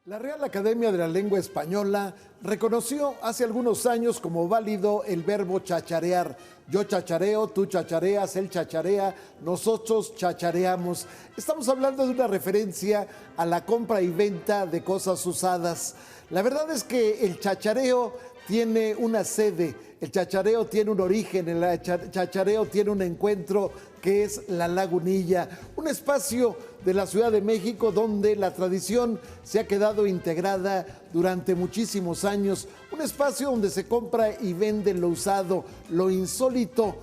La Real Academia de la Lengua Española reconoció hace algunos años como válido el verbo chacharear. Yo chachareo, tú chachareas, él chacharea, nosotros chachareamos. Estamos hablando de una referencia a la compra y venta de cosas usadas. La verdad es que el chachareo tiene una sede, el chachareo tiene un origen, el chachareo tiene un encuentro que es La Lagunilla, un espacio de la Ciudad de México donde la tradición se ha quedado integrada durante muchísimos años, un espacio donde se compra y vende lo usado, lo insólito,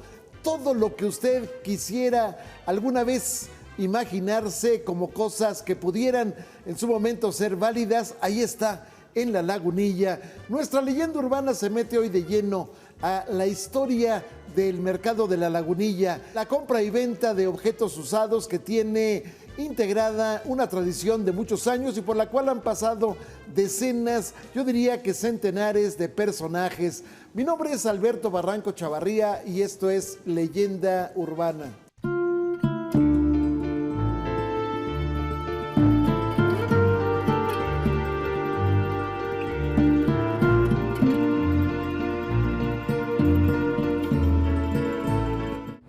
todo lo que usted quisiera alguna vez imaginarse como cosas que pudieran en su momento ser válidas, ahí está, en La Lagunilla. Nuestra leyenda urbana se mete hoy de lleno a la historia del mercado de La Lagunilla, la compra y venta de objetos usados que tiene integrada una tradición de muchos años y por la cual han pasado decenas, yo diría que centenares de personajes. Mi nombre es Alberto Barranco Chavarría y esto es Leyenda Urbana.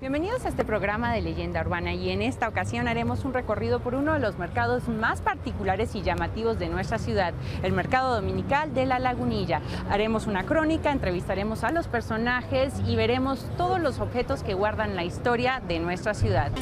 Bienvenidos a este programa de Leyenda Urbana y en esta ocasión haremos un recorrido por uno de los mercados más particulares y llamativos de nuestra ciudad, el Mercado Dominical de La Lagunilla. Haremos una crónica, entrevistaremos a los personajes y veremos todos los objetos que guardan la historia de nuestra ciudad.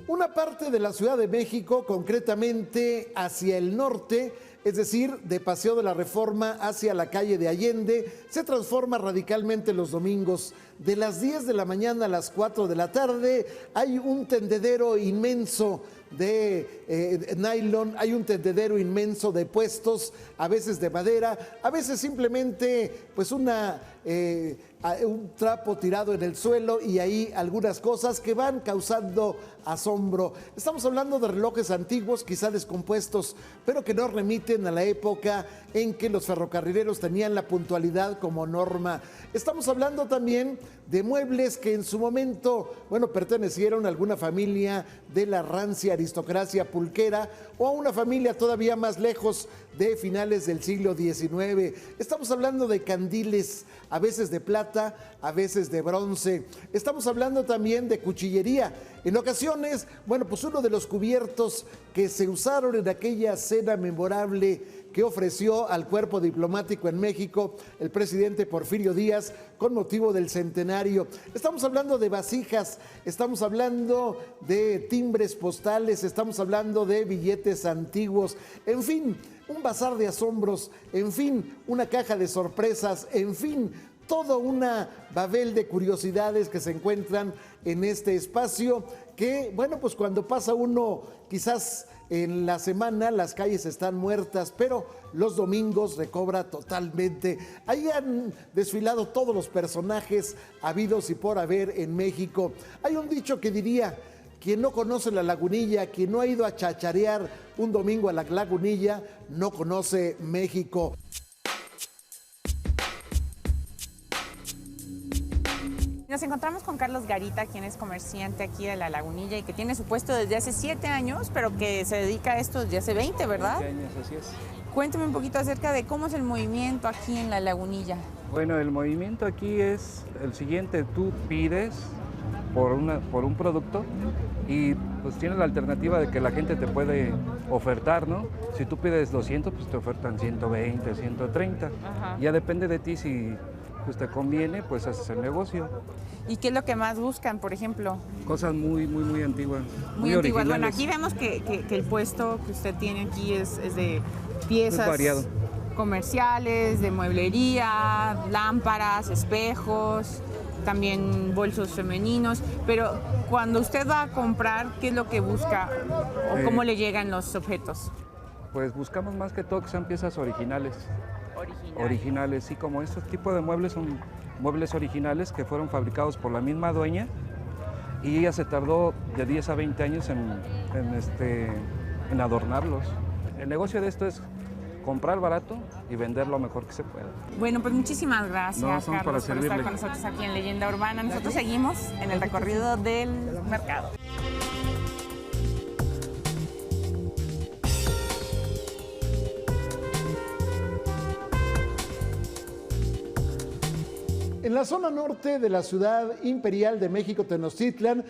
Una parte de la Ciudad de México, concretamente hacia el norte, es decir, de Paseo de la Reforma hacia la calle de Allende, se transforma radicalmente los domingos. De las 10 de la mañana a las 4 de la tarde hay un tendedero inmenso de nylon, hay un tendedero inmenso de puestos, a veces de madera, a veces simplemente pues un trapo tirado en el suelo y ahí algunas cosas que van causando asombro. Estamos hablando de relojes antiguos, quizá descompuestos, pero que nos remiten a la época en que los ferrocarrileros tenían la puntualidad como norma. Estamos hablando también de muebles que en su momento, bueno, pertenecieron a alguna familia de la rancia aristocracia pulquera o a una familia todavía más lejos de finales del siglo XIX. Estamos hablando de candiles, a veces de plata, a veces de bronce. Estamos hablando también de cuchillería. En ocasiones, bueno, pues uno de los cubiertos que se usaron en aquella cena memorable que ofreció al cuerpo diplomático en México el presidente Porfirio Díaz con motivo del centenario. Estamos hablando de vasijas, estamos hablando de timbres postales, estamos hablando de billetes antiguos, en fin, un bazar de asombros, en fin, una caja de sorpresas, en fin, toda una babel de curiosidades que se encuentran en este espacio que, bueno, pues cuando pasa uno quizás en la semana las calles están muertas, pero los domingos recobra totalmente. Ahí han desfilado todos los personajes habidos y por haber en México. Hay un dicho que diría: quien no conoce La Lagunilla, quien no ha ido a chacharear un domingo a La Lagunilla, no conoce México. Nos encontramos con Carlos Garita, quien es comerciante aquí de La Lagunilla y que tiene su puesto desde hace 7 años, pero que se dedica a esto desde hace 20, ¿verdad? 20 años, así es. Cuéntame un poquito acerca de cómo es el movimiento aquí en La Lagunilla. Bueno, el movimiento aquí es el siguiente: tú pides por un producto y pues tienes la alternativa de que la gente te puede ofertar, ¿no? Si tú pides 200, pues te ofertan 120, 130. Ajá. Ya depende de ti, si pues te conviene, pues haces el negocio. ¿Y qué es lo que más buscan, por ejemplo? Cosas muy antiguas. Muy antiguas. Bueno, originales. aquí vemos que el puesto que usted tiene aquí es de piezas Es variado. comerciales, de mueblería, lámparas, espejos, también bolsos femeninos. Pero cuando usted va a comprar, ¿qué es lo que busca o cómo le llegan los objetos? Pues buscamos más que todo que sean piezas originales. Originales, sí, como estos tipos de muebles son muebles originales que fueron fabricados por la misma dueña y ella se tardó de 10 a 20 años en adornarlos. El negocio de esto es comprar barato y vender lo mejor que se pueda. Bueno, pues muchísimas gracias, No, somos para Carlos, por estar servirle. con nosotros aquí en Leyenda Urbana. Nosotros seguimos en el recorrido del mercado. En la zona norte de la ciudad imperial de México, Tenochtitlan,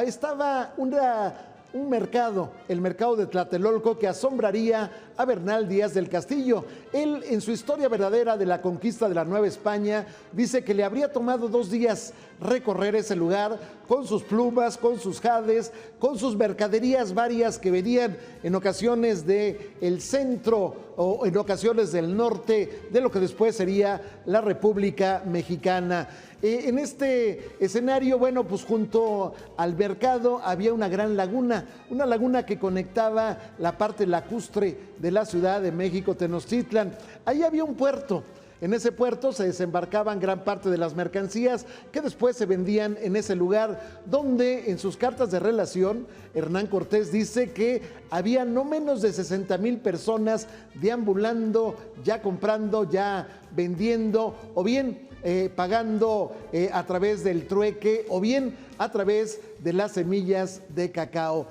estaba un mercado, el mercado de Tlatelolco, que asombraría a Bernal Díaz del Castillo. Él, en su historia verdadera de la conquista de la Nueva España, dice que le habría tomado 2 días recorrer ese lugar con sus plumas, con sus jades, con sus mercaderías varias que venían en ocasiones del centro o en ocasiones del norte de lo que después sería la República Mexicana. En este escenario, bueno, pues junto al mercado había una gran laguna, una laguna que conectaba la parte lacustre de la Ciudad de México, Tenochtitlan. Ahí había un puerto. En ese puerto se desembarcaban gran parte de las mercancías que después se vendían en ese lugar, donde en sus cartas de relación Hernán Cortés dice que había no menos de 60,000 personas deambulando, ya comprando, ya vendiendo, o bien pagando a través del trueque, o bien a través de las semillas de cacao.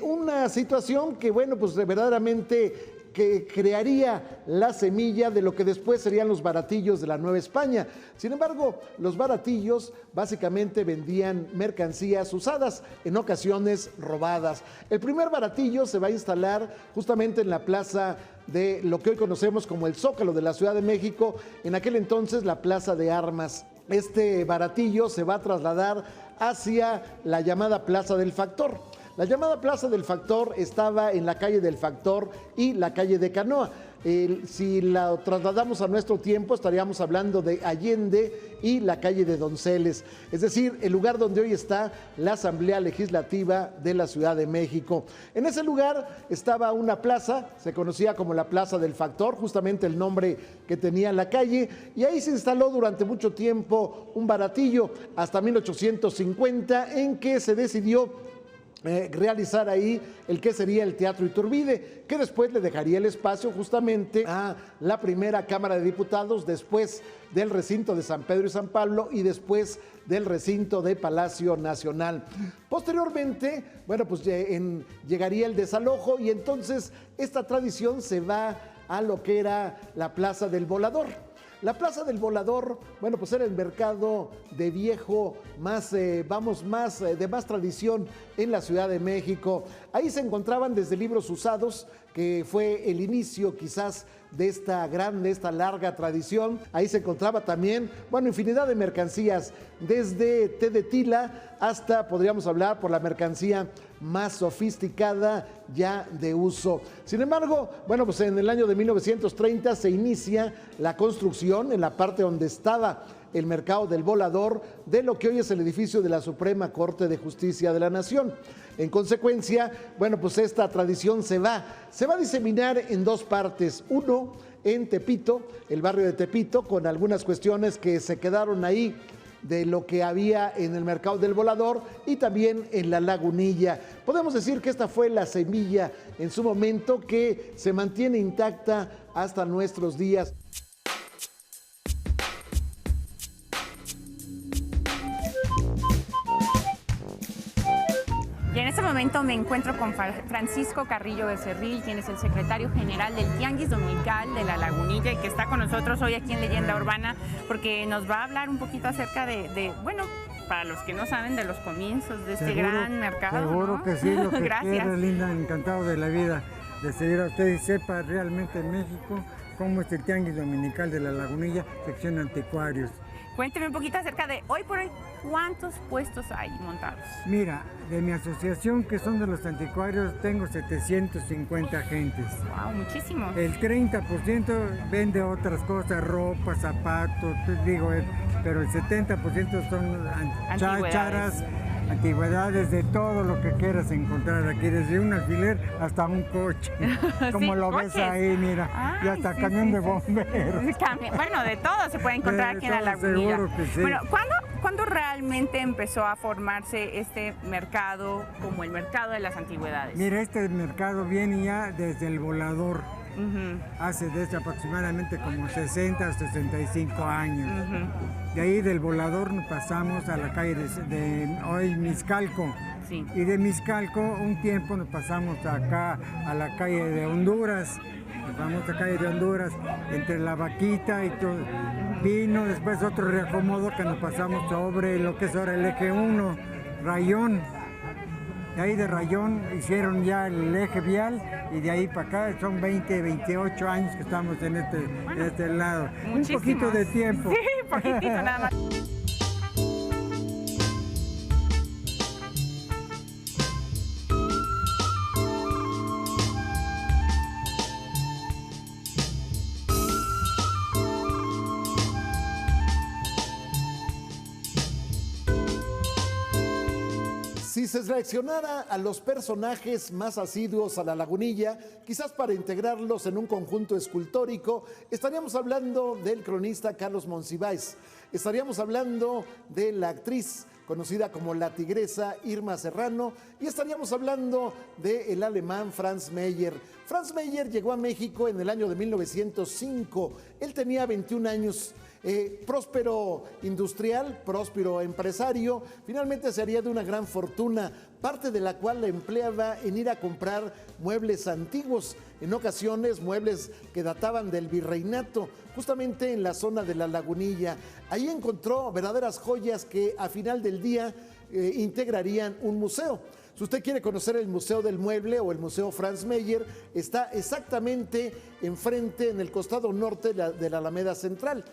Una situación que, bueno, pues verdaderamente que crearía la semilla de lo que después serían los baratillos de la Nueva España. Sin embargo, los baratillos básicamente vendían mercancías usadas, en ocasiones robadas. El primer baratillo se va a instalar justamente en la plaza de lo que hoy conocemos como el Zócalo de la Ciudad de México, en aquel entonces la Plaza de Armas. Este baratillo se va a trasladar hacia la llamada Plaza del Factor. La llamada Plaza del Factor estaba en la calle del Factor y la calle de Canoa. Si la trasladamos a nuestro tiempo, estaríamos hablando de Allende y la calle de Donceles, es decir, el lugar donde hoy está la Asamblea Legislativa de la Ciudad de México. En ese lugar estaba una plaza, se conocía como la Plaza del Factor, justamente el nombre que tenía la calle, y ahí se instaló durante mucho tiempo un baratillo, hasta 1850, en que se decidió realizar ahí el que sería el Teatro Iturbide, que después le dejaría el espacio justamente a la primera Cámara de Diputados, después del recinto de San Pedro y San Pablo y después del recinto de Palacio Nacional. Posteriormente, bueno, pues llegaría el desalojo y entonces esta tradición se va a lo que era la Plaza del Volador. La Plaza del Volador, bueno, pues era el mercado de viejo, de más tradición en la Ciudad de México. Ahí se encontraban desde libros usados, que fue el inicio quizás de esta larga tradición. Ahí se encontraba también, bueno, infinidad de mercancías, desde té de tila hasta, podríamos hablar, por la mercancía más sofisticada ya de uso. Sin embargo, bueno, pues en el año de 1930 se inicia la construcción en la parte donde estaba el mercado del Volador de lo que hoy es el edificio de la Suprema Corte de Justicia de la Nación. En consecuencia, bueno, pues esta tradición se va a diseminar en 2 partes. Uno, en Tepito, el barrio de Tepito, con algunas cuestiones que se quedaron ahí de lo que había en el mercado del Volador, y también en la Lagunilla. Podemos decir que esta fue la semilla en su momento que se mantiene intacta hasta nuestros días. Y en este momento me encuentro con Francisco Carrillo Becerril, quien es el secretario general del Tianguis Dominical de la Lagunilla y que está con nosotros hoy aquí en Leyenda Urbana porque nos va a hablar un poquito acerca bueno, para los que no saben, de los comienzos de este gran mercado. Seguro, ¿no? Que sí, lo que Gracias. quiera, Linda, encantado de la vida de seguir a usted y sepa realmente en México cómo es el Tianguis Dominical de la Lagunilla, sección anticuarios. Cuénteme un poquito acerca de hoy por hoy, ¿cuántos puestos hay montados? Mira, de mi asociación, que son de los anticuarios, tengo 750 agentes. ¡Wow! Muchísimos. El 30% vende otras cosas, ropa, zapatos, pero el 70% son chácharas, antigüedades, de todo lo que quieras encontrar aquí, desde un alfiler hasta un coche, como sí, lo coches. ves ahí, mira, y hasta camión de bomberos. Bueno, de todo se puede encontrar aquí en la Lagunilla. Seguro que sí. Bueno, ¿cuándo realmente empezó a formarse este mercado como el mercado de las antigüedades? Mira, este mercado viene ya desde el Volador. Hace desde aproximadamente como 60 o 65 años. De ahí del Volador nos pasamos a la calle de hoy Miscalco. Sí. Y de Miscalco un tiempo nos pasamos acá a la calle de Honduras. Nos vamos a la calle de Honduras, entre la Vaquita y todo. Vino después otro reacomodo que nos pasamos sobre lo que es ahora el eje 1, Rayón. De ahí de Rayón hicieron ya el eje vial y de ahí para acá son 20, 28 años que estamos en este lado. Un poquito de tiempo. Sí, poquitito nada más. Si se seleccionara a los personajes más asiduos a la Lagunilla, quizás para integrarlos en un conjunto escultórico, estaríamos hablando del cronista Carlos Monsiváis, estaríamos hablando de la actriz conocida como la tigresa Irma Serrano y estaríamos hablando del alemán Franz Mayer. Franz Mayer llegó a México en el año de 1905, él tenía 21 años. Próspero industrial, próspero empresario, finalmente se haría de una gran fortuna, parte de la cual la empleaba en ir a comprar muebles antiguos, en ocasiones muebles que databan del virreinato, justamente en la zona de la Lagunilla. Ahí encontró verdaderas joyas que a final del día integrarían un museo. Si usted quiere conocer el Museo del Mueble o el Museo Franz Mayer, está exactamente enfrente, en el costado norte de la Alameda Central.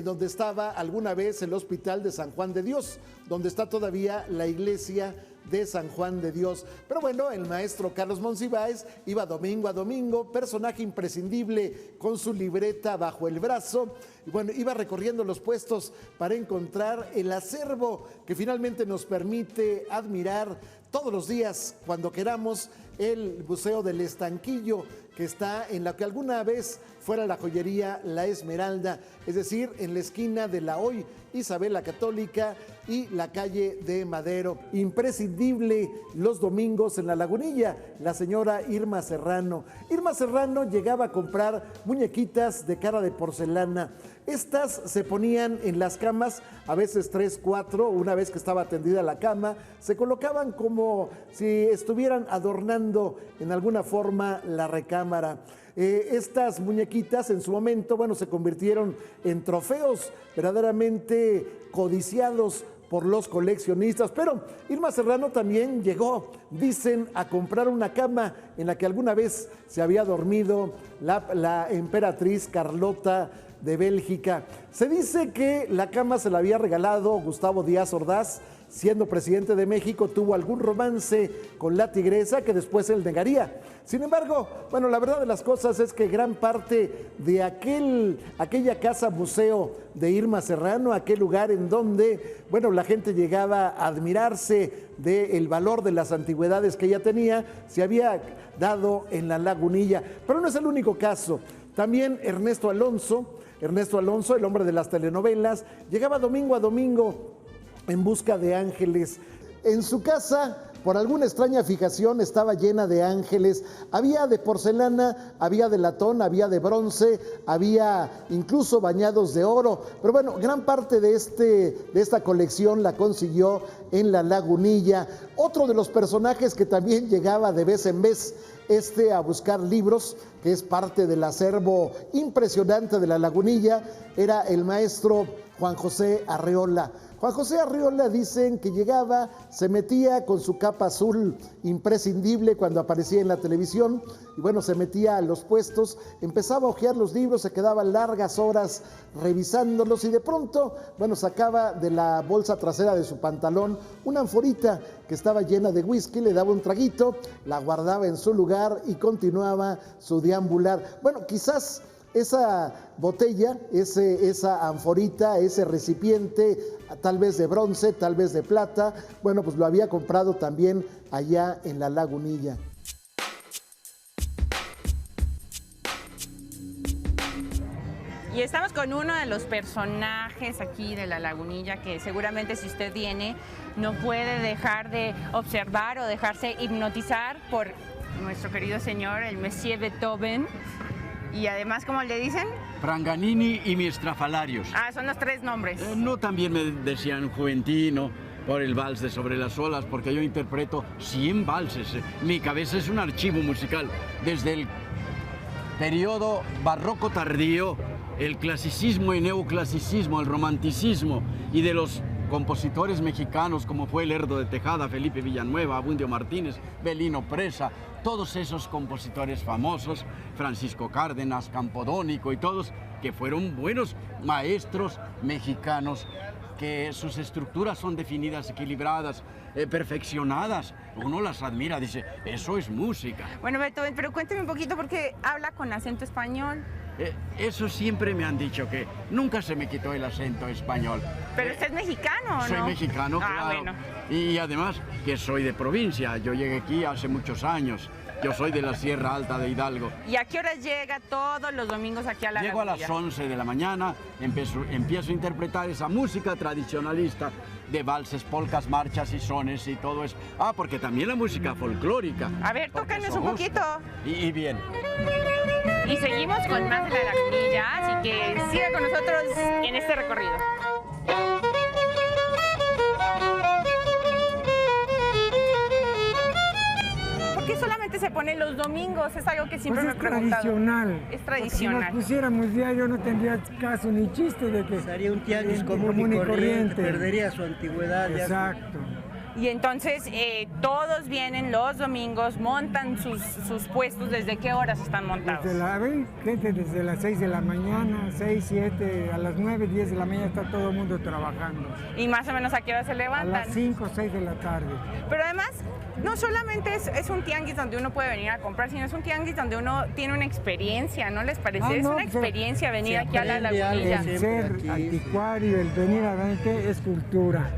Donde estaba alguna vez el Hospital de San Juan de Dios, donde está todavía la iglesia de San Juan de Dios. Pero bueno, el maestro Carlos Monsiváis iba domingo a domingo, personaje imprescindible con su libreta bajo el brazo. Y bueno, iba recorriendo los puestos para encontrar el acervo que finalmente nos permite admirar todos los días, cuando queramos, el Museo del Estanquillo, que está en la que alguna vez fuera la joyería La Esmeralda, es decir, en la esquina de la hoy Isabel la Católica y la calle de Madero. Imprescindible los domingos en la Lagunilla, la señora Irma Serrano. Irma Serrano llegaba a comprar muñequitas de cara de porcelana. Estas se ponían en las camas, a veces 3, 4, una vez que estaba tendida la cama, se colocaban como si estuvieran adornando en alguna forma la recámara. Estas muñequitas en su momento, bueno, se convirtieron en trofeos verdaderamente codiciados por los coleccionistas, pero Irma Serrano también llegó, dicen, a comprar una cama en la que alguna vez se había dormido la emperatriz Carlota de Bélgica. Se dice que la cama se la había regalado Gustavo Díaz Ordaz, siendo presidente de México, tuvo algún romance con la tigresa que después él negaría. Sin embargo, bueno, la verdad de las cosas es que gran parte de aquella casa museo de Irma Serrano, aquel lugar en donde, bueno, la gente llegaba a admirarse del valor de las antigüedades que ella tenía, se había dado en la Lagunilla. Pero no es el único caso. También Ernesto Alonso, el hombre de las telenovelas, llegaba domingo a domingo en busca de ángeles. En su casa, por alguna extraña fijación, estaba llena de ángeles. Había de porcelana, había de latón, había de bronce, había incluso bañados de oro. Pero bueno, gran parte de esta colección la consiguió en la Lagunilla. Otro de los personajes que también llegaba de vez en vez a buscar libros, que es parte del acervo impresionante de la Lagunilla, era el maestro Juan José Arreola. Juan José Arreola, dicen que llegaba, se metía con su capa azul imprescindible cuando aparecía en la televisión, y bueno, se metía a los puestos, empezaba a hojear los libros, se quedaba largas horas revisándolos y de pronto, bueno, sacaba de la bolsa trasera de su pantalón una anforita que estaba llena de whisky, le daba un traguito, la guardaba en su lugar y continuaba su deambular. Bueno, quizás esa botella, esa anforita, ese recipiente, tal vez de bronce, tal vez de plata, bueno, pues lo había comprado también allá en la Lagunilla. Y estamos con uno de los personajes aquí de la Lagunilla que seguramente si usted viene no puede dejar de observar o dejarse hipnotizar por nuestro querido señor, el Monsieur Beethoven. Y además, ¿cómo le dicen? Pranganini y mis Estrafalarios. Ah, son los 3 nombres. No, también me decían Juventino por el vals de Sobre las Olas, porque yo interpreto 100 valses. Mi cabeza es un archivo musical. Desde el periodo barroco tardío, el clasicismo y neoclasicismo, el romanticismo, y de los compositores mexicanos como fue Lerdo de Tejada, Felipe Villanueva, Abundio Martínez, Belino Presa, todos esos compositores famosos, Francisco Cárdenas, Campodónico y todos que fueron buenos maestros mexicanos, que sus estructuras son definidas, equilibradas, perfeccionadas. Uno las admira, dice, eso es música. Bueno, Beethoven, pero cuénteme un poquito por qué habla con acento español. Eso siempre me han dicho, que nunca se me quitó el acento español. Pero usted es mexicano, ¿no? Soy mexicano, claro. Bueno. Y además que soy de provincia. Yo llegué aquí hace muchos años. Yo soy de la Sierra Alta de Hidalgo. ¿Y a qué horas llega todos los domingos aquí a la Llego Lagunilla? a las 11 de la mañana, empiezo a interpretar esa música tradicionalista de valses, polcas, marchas y sones y todo eso. Ah, porque también la música folclórica. A ver, tócanos un poquito. Y bien. Y seguimos con más de la Lagunilla, así que siga con nosotros en este recorrido. ¿Por qué solamente se pone los domingos? Es algo que siempre me he preguntado. Tradicional. Es tradicional. Si nos pusiéramos diario no tendría caso ni chiste de que sería un tianguis común y corriente, perdería su antigüedad. Exacto. Y entonces todos vienen los domingos, montan sus puestos. ¿Desde qué horas están montados? Gente desde las 6 de la mañana, 6, 7, a las 9, 10 de la mañana está todo el mundo trabajando. ¿Y más o menos a qué hora se levantan? A las 5, 6 de la tarde. Pero además, no solamente es un tianguis donde uno puede venir a comprar, sino es un tianguis donde uno tiene una experiencia, ¿no les parece? Es una experiencia venir aquí a la Lagunilla. El ser anticuario, el venir a ver qué es cultura.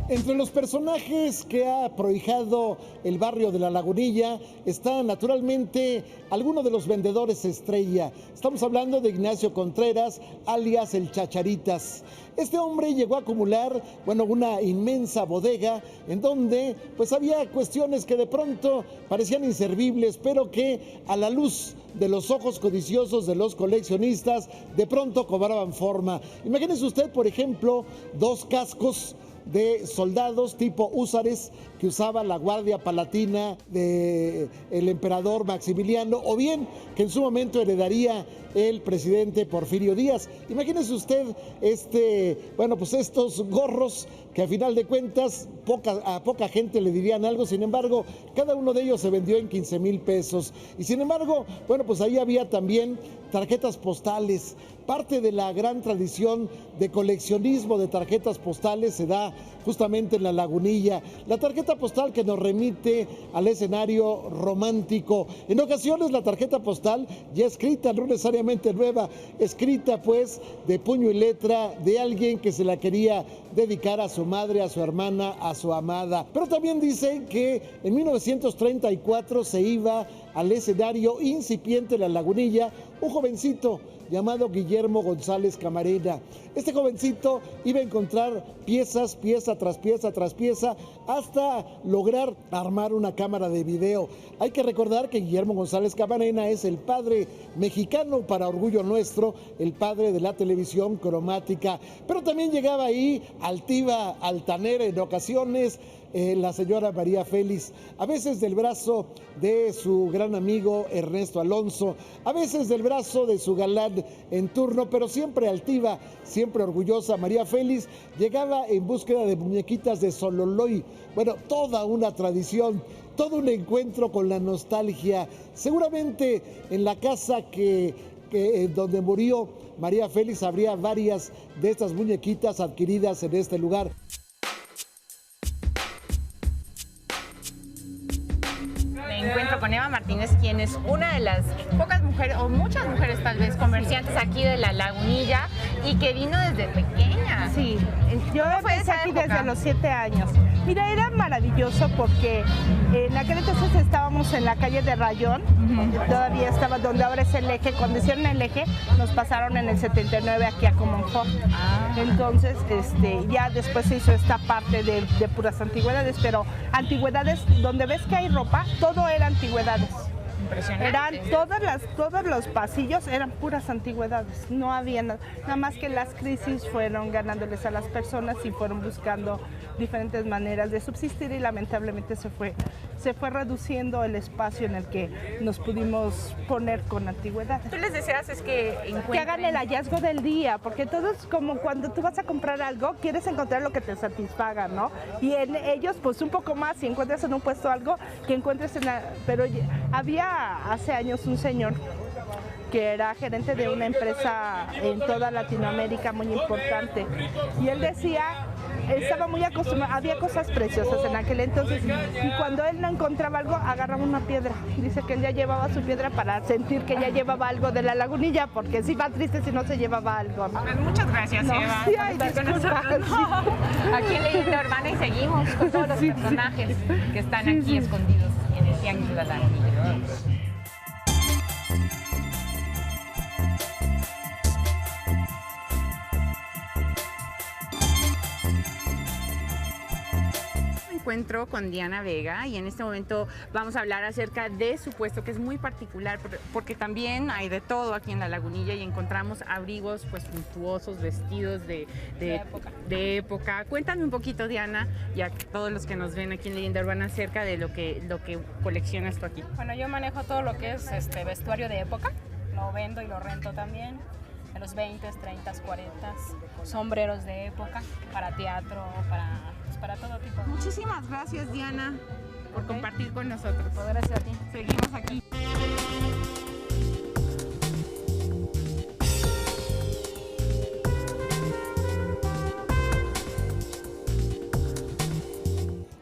Entre los personajes que ha prohijado el barrio de La Lagunilla está naturalmente alguno de los vendedores estrella. Estamos hablando de Ignacio Contreras, alias el Chacharitas. Este hombre llegó a acumular, una inmensa bodega en donde pues había cuestiones que de pronto parecían inservibles, pero que a la luz de los ojos codiciosos de los coleccionistas de pronto cobraban forma. Imagínese usted, por ejemplo, 2 cascos de soldados tipo húsares que usaba la Guardia Palatina del emperador Maximiliano, o bien que en su momento heredaría el presidente Porfirio Díaz. Imagínese usted estos gorros que a final de cuentas a poca gente le dirían algo, sin embargo, cada uno de ellos se vendió en 15,000 pesos. Y sin embargo, ahí había también tarjetas postales. Parte de la gran tradición de coleccionismo de tarjetas postales se da justamente en La Lagunilla. La tarjeta postal que nos remite al escenario romántico. En ocasiones la tarjeta postal ya escrita, no necesariamente nueva, escrita pues de puño y letra de alguien que se la quería dedicar a su madre, a su hermana, a su amada. Pero también dicen que en 1934 se iba al escenario incipiente de La Lagunilla un jovencito llamado Guillermo González Camarena. Este jovencito iba a encontrar pieza tras pieza, hasta lograr armar una cámara de video. Hay que recordar que Guillermo González Camarena es el padre mexicano, para orgullo nuestro, el padre de la televisión cromática. Pero también llegaba ahí altiva, altanera en ocasiones, la señora María Félix, a veces del brazo de su gran amigo Ernesto Alonso, a veces del brazo de su galán en turno, pero siempre altiva, siempre orgullosa. María Félix llegaba en búsqueda de muñequitas de Sololoy. Toda una tradición, todo un encuentro con la nostalgia. Seguramente en la casa donde murió María Félix habría varias de estas muñequitas adquiridas en este lugar. Encuentro con Eva Martínez, quien es una de las pocas mujeres, o muchas mujeres tal vez, comerciantes aquí de La Lagunilla y que vino desde pequeña. Sí, Yo empecé aquí desde los 7 años. Mira, era maravilloso porque en aquel entonces estábamos en la calle de Rayón, todavía estaba donde ahora es el eje. Cuando hicieron el eje, nos pasaron en el 79 aquí a Comonfort. Entonces, ya después se hizo esta parte de puras antigüedades, pero antigüedades, donde ves que hay ropa, todo era antigüedades. Eran todos los pasillos eran puras antigüedades, no había nada más que las crisis fueron ganándoles a las personas y fueron buscando diferentes maneras de subsistir y lamentablemente se fue reduciendo el espacio en el que nos pudimos poner con antigüedades. Tú les deseas es que hagan el hallazgo del día, porque todos como cuando tú vas a comprar algo, quieres encontrar lo que te satisfaga, ¿no? Y en ellos pues un poco más, si encuentras en un puesto algo, que encuentres en la... Pero había hace años un señor que era gerente de una empresa en toda Latinoamérica muy importante, y él decía, estaba muy acostumbrado, había cosas preciosas en aquel entonces, y cuando él no encontraba algo, agarraba una piedra. Dice que él ya llevaba su piedra para sentir que ya llevaba algo de la Lagunilla, porque sí va triste si no se llevaba algo, ¿no? Pues muchas gracias, Eva, sí, por estar con nosotros. Aquí en Leyenda Urbana y seguimos con todos los personajes que están aquí escondidos en el Tianguis de la Lagunilla. Encuentro con Diana Vega y en este momento vamos a hablar acerca de su puesto, que es muy particular porque también hay de todo aquí en la Lagunilla y encontramos abrigos pues suntuosos, vestidos de época. Cuéntame un poquito, Diana, y a todos los que nos ven aquí en Leyenda Urbana acerca de lo que coleccionas tú aquí. Bueno, yo manejo todo lo que es vestuario de época, lo vendo y lo rento también. De los 20, 30, 40, sombreros de época, para teatro, para todo tipo. Muchísimas gracias, Diana, por compartir con nosotros. Pues gracias a ti. Seguimos aquí.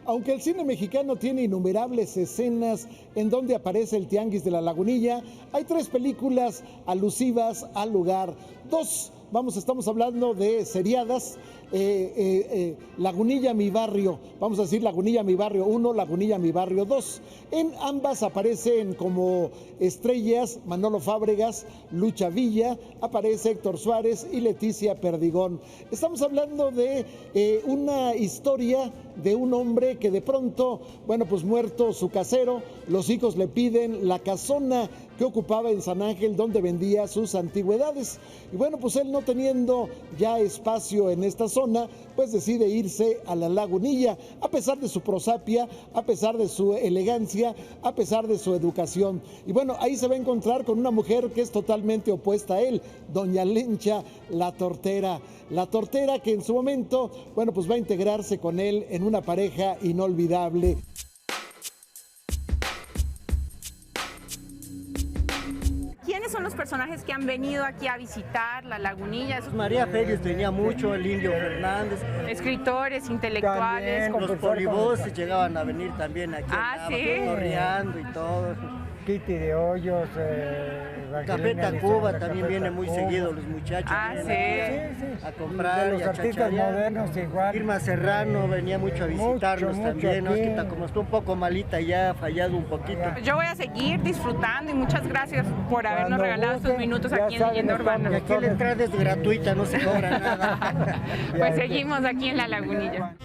Aunque el cine mexicano tiene innumerables escenas en donde aparece el Tianguis de la Lagunilla, hay 3 películas alusivas al lugar. 2, estamos hablando de seriadas. Lagunilla mi barrio, vamos a decir Lagunilla mi barrio 1, Lagunilla mi barrio 2. En ambas aparecen como estrellas Manolo Fábregas, Lucha Villa, aparece Héctor Suárez y Leticia Perdigón. Estamos hablando de una historia de un hombre que de pronto, pues muerto su casero, los hijos le piden la casona que ocupaba en San Ángel donde vendía sus antigüedades. Y pues él, no teniendo ya espacio en esta zona, pues decide irse a la Lagunilla, a pesar de su prosapia, a pesar de su elegancia, a pesar de su educación. Y ahí se va a encontrar con una mujer que es totalmente opuesta a él, doña Lencha, la tortera que en su momento, pues va a integrarse con él en una pareja inolvidable. ¿Quiénes son los personajes que han venido aquí a visitar la Lagunilla? María Félix tenía mucho, el Indio Fernández. Escritores, intelectuales. También, los polivoces llegaban a venir también aquí. Torreando y todo. Kitty de Hoyos, Café Tacuba también viene muy seguido, los muchachos. Sí. A comprar. De los artistas modernos igual. Irma Serrano venía mucho a visitarnos también, ¿no? Es que como está un poco malita ya ha fallado un poquito. Yo voy a seguir disfrutando y muchas gracias por habernos regalado estos minutos aquí en Leyenda Urbana. Y aquí la entrada es gratuita, no se cobra nada. Pues seguimos aquí en la Lagunilla.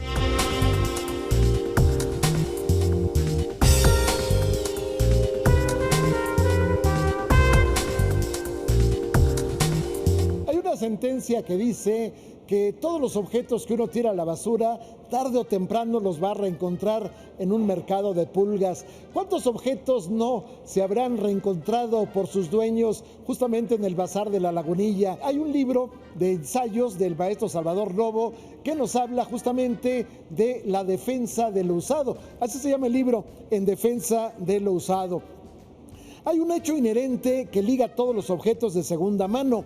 Sentencia que dice que todos los objetos que uno tira a la basura, tarde o temprano los va a reencontrar en un mercado de pulgas. ¿Cuántos objetos no se habrán reencontrado por sus dueños justamente en el Bazar de la Lagunilla? Hay un libro de ensayos del maestro Salvador Novo que nos habla justamente de la defensa de lo usado. Así se llama el libro, En defensa de lo usado. Hay un hecho inherente que liga todos los objetos de segunda mano.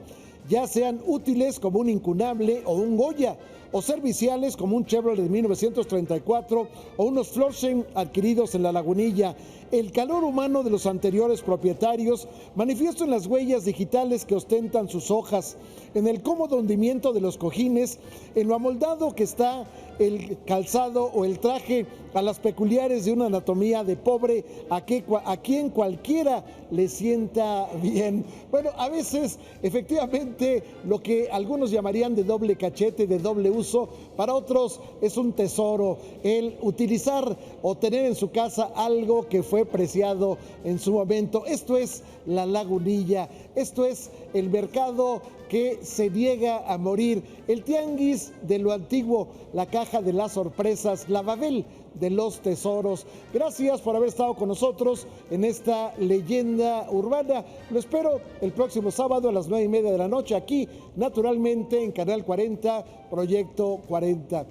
ya sean útiles como un incunable o un Goya, o serviciales como un Chevrolet de 1934 o unos Florsheim adquiridos en La Lagunilla. El calor humano de los anteriores propietarios manifiesto en las huellas digitales que ostentan sus hojas, en el cómodo hundimiento de los cojines, en lo amoldado que está el calzado o el traje, a las peculiares de una anatomía de pobre a quien cualquiera le sienta bien. Bueno, a veces efectivamente lo que algunos llamarían de doble cachete, de doble uso, para otros es un tesoro el utilizar o tener en su casa algo que fue preciado en su momento. Esto es La Lagunilla, esto es el mercado que se niega a morir, el tianguis de lo antiguo, la caja de las sorpresas, la Babel de los tesoros. Gracias por haber estado con nosotros en esta leyenda urbana. Lo espero el próximo sábado a las 9:30 de la noche, aquí naturalmente en Canal 40, Proyecto 40.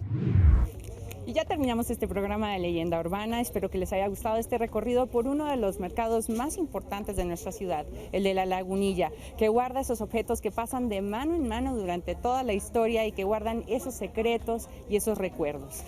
Y ya terminamos este programa de Leyenda Urbana. Espero que les haya gustado este recorrido por uno de los mercados más importantes de nuestra ciudad, el de La Lagunilla, que guarda esos objetos que pasan de mano en mano durante toda la historia y que guardan esos secretos y esos recuerdos.